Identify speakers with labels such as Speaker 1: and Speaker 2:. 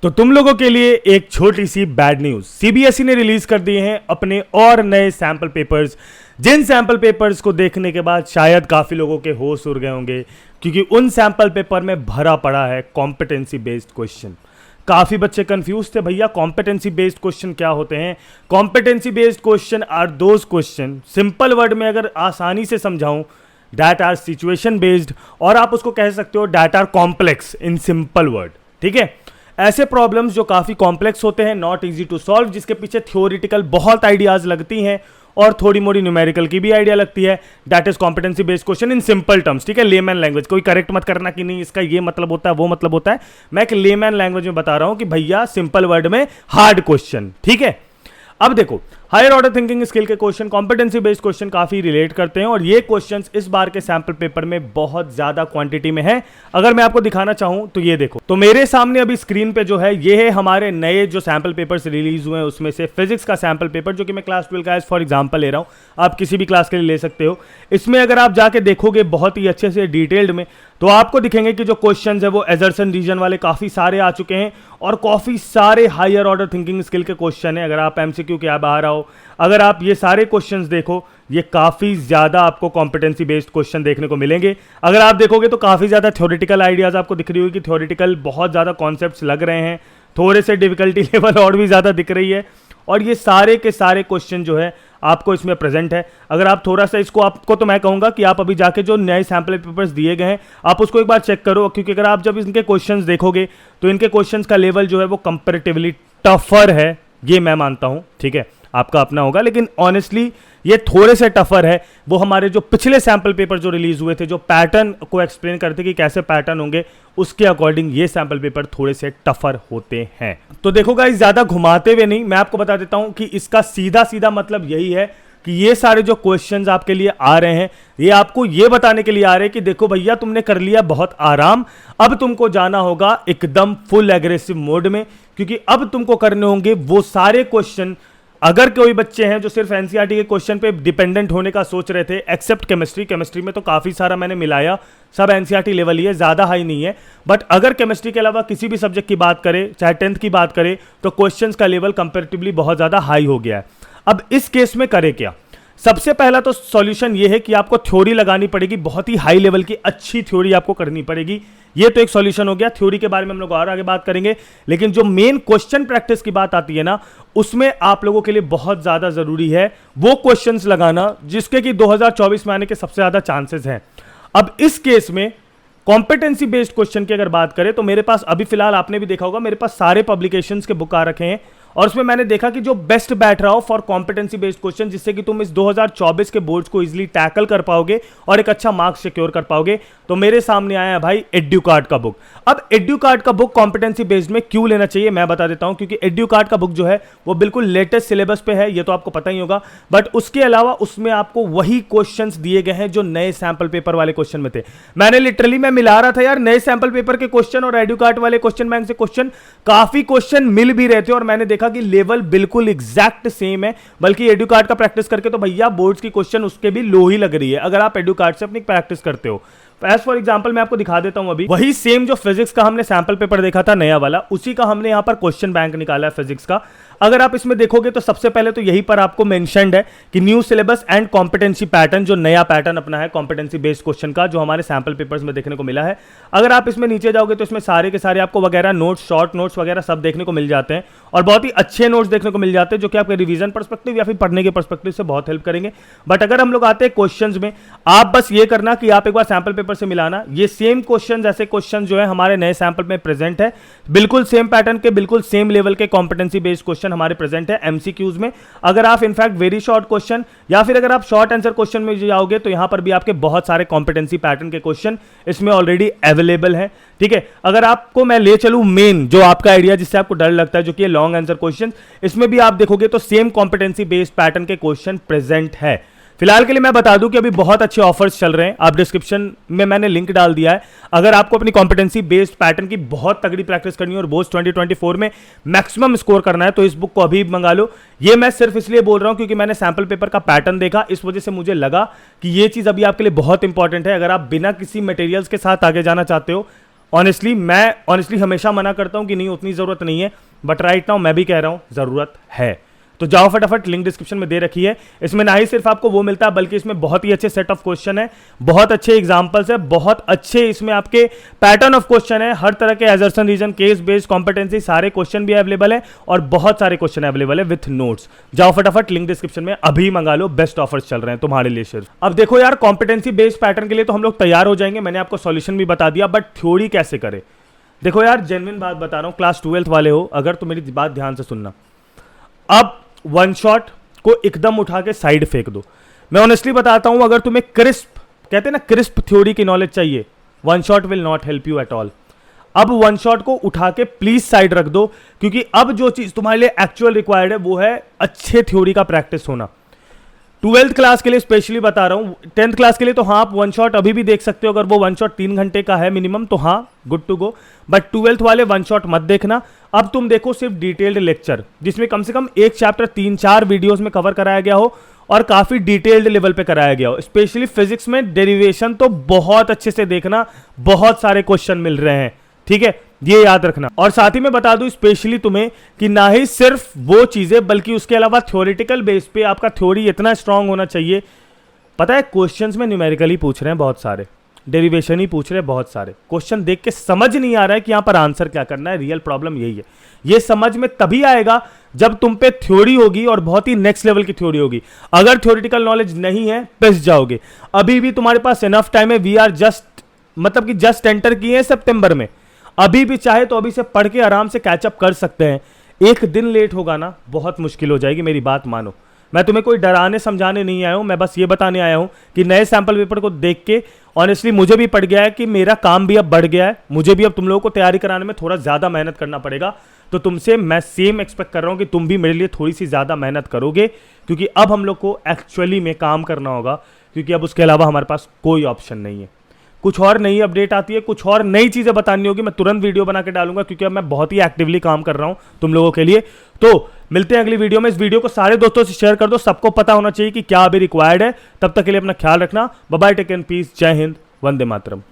Speaker 1: तो तुम लोगों के लिए एक छोटी सी बैड न्यूज। सीबीएसई ने रिलीज कर दिए हैं अपने और नए सैंपल पेपर्स, जिन सैंपल पेपर्स को देखने के बाद शायद काफी लोगों के होश उड़ गए होंगे, क्योंकि उन सैंपल पेपर में भरा पड़ा है कॉम्पिटेंसी बेस्ड क्वेश्चन। काफी बच्चे कंफ्यूज थे, भैया कॉम्पिटेंसी बेस्ड क्वेश्चन क्या होते हैं। Competency based question are those question, simple word में अगर आसानी से समझाऊं, दैट आर सिचुएशन बेस्ड, और आप उसको कह सकते हो that are complex in simple word. ठीक है, ऐसे प्रॉब्लम्स जो काफी कॉम्प्लेक्स होते हैं, नॉट इजी टू सॉल्व, जिसके पीछे थ्योरेटिकल बहुत आइडियाज लगती हैं और थोड़ी मोड़ी न्यूमेरिकल की भी आइडिया लगती है, that is competency based question in simple terms. ठीक है, लेमैन लैंग्वेज, कोई करेक्ट मत करना कि नहीं इसका ये मतलब होता है वो मतलब होता है, मैं एक लेमैन लैंग्वेज में बता रहा हूं कि भैया सिंपल वर्ड में हार्ड क्वेश्चन। ठीक है, अब देखो हायर ऑर्डर थिंकिंग स्किल के क्वेश्चन कॉम्पिटेंसी बेस्ड क्वेश्चन काफी रिलेट करते हैं, और ये क्वेश्चंस इस बार के सैंपल पेपर में बहुत ज्यादा क्वांटिटी में है। अगर मैं आपको दिखाना चाहूं तो ये देखो, तो मेरे सामने अभी स्क्रीन पे जो है ये है हमारे नए जो सैंपल पेपर्स रिलीज हुए हैं, उसमें से फिजिक्स का सैंपल पेपर, जो कि मैं क्लास 12 का एज फॉर एग्जांपल ले रहा हूं, आप किसी भी क्लास के लिए ले सकते हो। इसमें अगर आप जाके देखोगे बहुत ही अच्छे से डिटेल्ड में, तो आपको दिखेंगे कि जो क्वेश्चंस है वो एजर्सन रीजन वाले काफी सारे आ चुके हैं, और काफी सारे हायर ऑर्डर थिंकिंग स्किल के क्वेश्चन है। अगर आप एमसीक्यू के बाहर आओ, अगर आप ये सारे क्वेश्चंस देखो, ये काफी ज्यादा आपको कॉम्पिटेंसी बेस्ड क्वेश्चन देखने को मिलेंगे। अगर आप देखोगे तो काफी ज्यादा थ्योरेटिकल आइडियाज आपको दिख रही होगी, थ्योरेटिकल बहुत ज्यादा कॉन्सेप्ट्स लग रहे हैं, थोड़े से डिफिकल्टी लेवल और भी ज्यादा दिख रही है, और ये सारे के सारे क्वेश्चन जो है आपको इसमें प्रेजेंट है। अगर आप थोड़ा सा इसको, आपको तो मैं कहूंगा कि आप अभी जाके जो नए सैंपल पेपर्स दिए गए हैं आप उसको एक बार चेक करो, क्योंकि अगर आप जब इनके क्वेश्चंस देखोगे तो इनके क्वेश्चंस का लेवल जो है वो कंपैरेटिवली टफर है, ये मैं मानता हूं। ठीक है, आपका अपना होगा, लेकिन ऑनेस्टली ये थोड़े से टफर है। वो हमारे जो पिछले सैंपल पेपर जो रिलीज हुए थे, जो पैटर्न को एक्सप्लेन करते कि कैसे पैटर्न होंगे, उसके अकॉर्डिंग ये सैंपल पेपर थोड़े से टफर होते हैं। तो देखो गाइस, ज्यादा घुमाते हुए नहीं, मैं आपको बता देता हूं कि इसका सीधा सीधा मतलब यही है कि ये सारे जो क्वेश्चंस आपके लिए आ रहे हैं, ये आपको ये बताने के लिए आ रहे हैं कि देखो भैया तुमने कर लिया बहुत आराम, अब तुमको जाना होगा एकदम फुल एग्रेसिव मोड में, क्योंकि अब तुमको करने होंगे वो सारे क्वेश्चन। अगर कोई बच्चे हैं जो सिर्फ एनसीईआरटी के क्वेश्चन पे डिपेंडेंट होने का सोच रहे थे, एक्सेप्ट केमिस्ट्री में तो काफी सारा मैंने मिलाया, सब एनसीईआरटी लेवल ही है, ज्यादा हाई नहीं है, बट अगर केमिस्ट्री के अलावा किसी भी सब्जेक्ट की बात करें, चाहे 10th की बात करें, तो क्वेश्चंस का लेवल कंपैरेटिवली बहुत ज्यादा हाई हो गया है। अब इस केस में करे क्या? सबसे पहला तो सॉल्यूशन ये है कि आपको थ्योरी लगानी पड़ेगी, बहुत ही हाई लेवल की अच्छी थ्योरी आपको करनी पड़ेगी। ये तो एक सॉल्यूशन हो गया, थ्योरी के बारे में हम लोग और आगे बात करेंगे, लेकिन जो मेन क्वेश्चन प्रैक्टिस की बात आती है ना, उसमें आप लोगों के लिए बहुत ज्यादा जरूरी है वो क्वेश्चंस लगाना जिसके कि 2024 में आने के सबसे ज्यादा चांसेस हैं। अब इस केस में कॉम्पिटेंसी बेस्ड क्वेश्चन की अगर बात करें, तो मेरे पास अभी फिलहाल आपने भी देखा होगा, मेरे पास सारे पब्लिकेशंस के बुक आ रखे हैं, और उसमें मैंने देखा कि जो बेस्ट बैठ रहा हो फॉर कॉम्पिटेंसी बेस्ड क्वेश्चन, जिससे कि तुम इस 2024 के बोर्ड्स को इजीली टैकल कर पाओगे और एक अच्छा मार्क्स सिक्योर कर पाओगे, तो मेरे सामने आया है भाई एड्यूकार्ड का बुक। अब एड्यूकार्ड का बुक कॉम्पिटेंसी बेस्ड में क्यों लेना चाहिए मैं बता देता हूं, क्योंकि एड्यूकार्ड का बुक जो है वो बिल्कुल लेटेस्ट सिलेबस पे है, ये तो आपको पता ही होगा, बट उसके अलावा उसमें आपको वही क्वेश्चंस दिए गए हैं जो नए सैंपल पेपर वाले क्वेश्चन में थे। मैंने लिटरली मैं मिला रहा था यार, नए सैंपल पेपर के क्वेश्चन और एड्यूकार्ड वाले क्वेश्चन बैंक से क्वेश्चन, काफी क्वेश्चन मिल भी रहे थे, और मैंने देखा कि लेवल बिल्कुल एग्जैक्ट सेम है, बल्कि एड्यूकार्ड का प्रैक्टिस करके तो भैया बोर्ड्स की क्वेश्चन उसके भी लो ही लग रही है, अगर आप एड्यूकार्ड से अपनी प्रैक्टिस करते हो। एज फॉर एग्जांपल मैं आपको दिखा देता हूं, अभी वही सेम जो फिजिक्स का हमने सैंपल पेपर देखा था नया वाला, उसी का हमने यहां पर क्वेश्चन बैंक निकाला है फिजिक्स का। अगर आप इसमें देखोगे तो सबसे पहले तो यही पर आपको मेंशन्ड है कि new syllabus and competency pattern, जो नया पैटर्न अपना है कॉम्पिटेंसी बेस्ड क्वेश्चन का, जो हमारे सैंपल पेपर्स में देखने को मिला है। अगर आप इसमें नीचे जाओगे तो इसमें सारे के सारे आपको वगैरह नोट्स, शॉर्ट नोट्स वगैरह सब देखने को मिल जाते हैं, और बहुत ही अच्छे नोट्स देखने को मिल जाते हैं, जो कि आपके रिवीजन पर्सपेक्टिव या फिर पढ़ने के पर्सपेक्टिव से बहुत हेल्प करेंगे। बट अगर हम लोग आते हैं क्वेश्चंस में, आप बस ये करना कि आप एक बार सैंपल पेपर से मिलाना, ये सेम क्वेश्चन, ऐसे क्वेश्चन जो है हमारे नए सैंपल में प्रेजेंट है, बिल्कुल सेम पैटर्न के, बिल्कुल सेम लेवल के कॉम्पिटेंसी बेस्ड क्वेश्चन हमारे प्रेजेंट है एमसीक्यूज में। अगर आप इनफैक्ट वेरी शॉर्ट क्वेश्चन या फिर अगर आप शॉर्ट आंसर क्वेश्चन में जाओगे, तो यहां पर भी आपके बहुत सारे कॉम्पिटेंसी पैटर्न के क्वेश्चन इसमें ऑलरेडी अवेलेबल है। ठीक है, अगर आपको मैं ले चलूं मेन जो आपका आइडिया जिससे आपको डर लगता है, जो कि लॉन्ग आंसर क्वेश्चन, इसमें भी आप देखोगे तो सेम कॉम्पिटेंसी बेस्ड पैटर्न के क्वेश्चन प्रेजेंट है। फिलहाल के लिए मैं बता दूं कि अभी बहुत अच्छे ऑफर्स चल रहे हैं, आप डिस्क्रिप्शन में मैंने लिंक डाल दिया है। अगर आपको अपनी कॉम्पिटेंसी बेस्ड पैटर्न की बहुत तगड़ी प्रैक्टिस करनी है और बोर्ड्स 2024 में मैक्सिमम स्कोर करना है, तो इस बुक को अभी मंगा लो। ये मैं सिर्फ इसलिए बोल रहा हूं क्योंकि मैंने सैंपल पेपर का पैटर्न देखा, इस वजह से मुझे लगा कि ये चीज अभी आपके लिए बहुत इंपॉर्टेंट है। अगर आप बिना किसी मटेरियल्स के साथ आगे जाना चाहते हो, ऑनेस्टली हमेशा मना करता हूं कि नहीं उतनी जरूरत नहीं है, बट राइट नाउ मैं भी कह रहा हूं जरूरत है। तो जाओ फटाफट, लिंक डिस्क्रिप्शन में दे रखी है। इसमें ना ही सिर्फ आपको वो मिलता है बल्कि इसमें बहुत ही अच्छे सेट ऑफ क्वेश्चन है, बहुत अच्छे एग्जांपल्स है, बहुत अच्छे इसमें आपके पैटर्न ऑफ क्वेश्चन है, हर तरह के assertion reason, case based, competency, सारे क्वेश्चन भी अवेलेबल है और बहुत सारे क्वेश्चन अवेलेबल है विथ नोट्स। जाओ फटाफट, लिंक डिस्क्रिप्शन में अभी मंगा लो, बेस्ट ऑफर्स चल रहे हैं तुम्हारे लिए सिर्फ। अब देखो यार, कॉम्पिटेंसी बेस्ड पैटर्न के लिए तो हम लोग तैयार हो जाएंगे, मैंने आपको सॉल्यूशन भी बता दिया, बट थ्योरी कैसे करें। देखो यार, जेन्युइन बात बता रहा हूं, क्लास 12th वाले हो अगर तो मेरी बात ध्यान से सुनना। अब वन शॉट को एकदम उठा के साइड फेंक दो। मैं ऑनेस्टली बताता हूं, अगर तुम्हें क्रिस्प, कहते हैं ना क्रिस्प थ्योरी की नॉलेज चाहिए, one shot will not help you at all. अब वन शॉट को उठा के प्लीज साइड रख दो, क्योंकि अब जो चीज तुम्हारे लिए एक्चुअल रिक्वायर्ड है वो है अच्छे थ्योरी का प्रैक्टिस होना। 12th क्लास के लिए स्पेशली बता रहा हूं, 10th क्लास के लिए तो हाँ आप वन शॉट अभी भी देख सकते हो, अगर वो वन शॉट 3 घंटे का है मिनिमम तो हाँ good to go, but 12th वाले वन शॉट मत देखना। अब तुम देखो सिर्फ डिटेल्ड लेक्चर, जिसमें कम से कम एक चैप्टर 3-4 वीडियोस में कवर कराया गया हो और काफी डिटेल्ड लेवल पे कराया गया हो। स्पेशली फिजिक्स में डेरिवेशन तो बहुत अच्छे से देखना, बहुत सारे क्वेश्चन मिल रहे हैं, ठीक है, ये याद रखना। और साथ ही मैं बता दूं स्पेशली तुम्हें कि ना ही सिर्फ वो चीजें बल्कि उसके अलावा थ्योरेटिकल बेस पे आपका थ्योरी इतना स्ट्रांग होना चाहिए। पता है क्वेश्चंस में न्यूमेरिकली पूछ रहे हैं बहुत सारे, डेरिवेशन ही पूछ रहे हैं बहुत सारे, क्वेश्चन देख के समझ नहीं आ रहा है कि यहां पर आंसर क्या करना है। रियल प्रॉब्लम यही है। ये समझ में तभी आएगा जब तुम पे थ्योरी होगी और बहुत ही नेक्स्ट लेवल की थ्योरी होगी। अगर थ्योरेटिकल नॉलेज नहीं है पिस जाओगे। अभी भी तुम्हारे पास इनफ टाइम है, वी आर जस्ट मतलब कि जस्ट एंटर किए हैं सितंबर में, अभी भी चाहे तो अभी से पढ़ के आराम से कैचअप कर सकते हैं। एक दिन लेट होगा ना बहुत मुश्किल हो जाएगी, मेरी बात मानो। मैं तुम्हें कोई डराने समझाने नहीं आया हूं, मैं बस ये बताने आया हूं कि नए सैंपल पेपर को देख के ऑनेस्टली मुझे भी पड़ गया है कि मेरा काम भी अब बढ़ गया है, मुझे भी अब तुम लोगों को तैयारी कराने में थोड़ा ज्यादा मेहनत करना पड़ेगा। तो तुमसे मैं सेम एक्सपेक्ट कर रहा हूं कि तुम भी मेरे लिए थोड़ी सी ज्यादा मेहनत करोगे, क्योंकि अब हम लोग को एक्चुअली में काम करना होगा, क्योंकि अब उसके अलावा हमारे पास कोई ऑप्शन नहीं है। कुछ और नई अपडेट आती है, कुछ और नई चीजें बतानी होगी, मैं तुरंत वीडियो बना के डालूंगा, क्योंकि अब मैं बहुत ही एक्टिवली काम कर रहा हूं तुम लोगों के लिए। तो मिलते हैं अगली वीडियो में। इस वीडियो को सारे दोस्तों से शेयर कर दो, सबको पता होना चाहिए कि क्या अभी रिक्वायर्ड है। तब तक के लिए अपना ख्याल रखना। Bye bye, take and peace, जय हिंद, वंदे मातरम।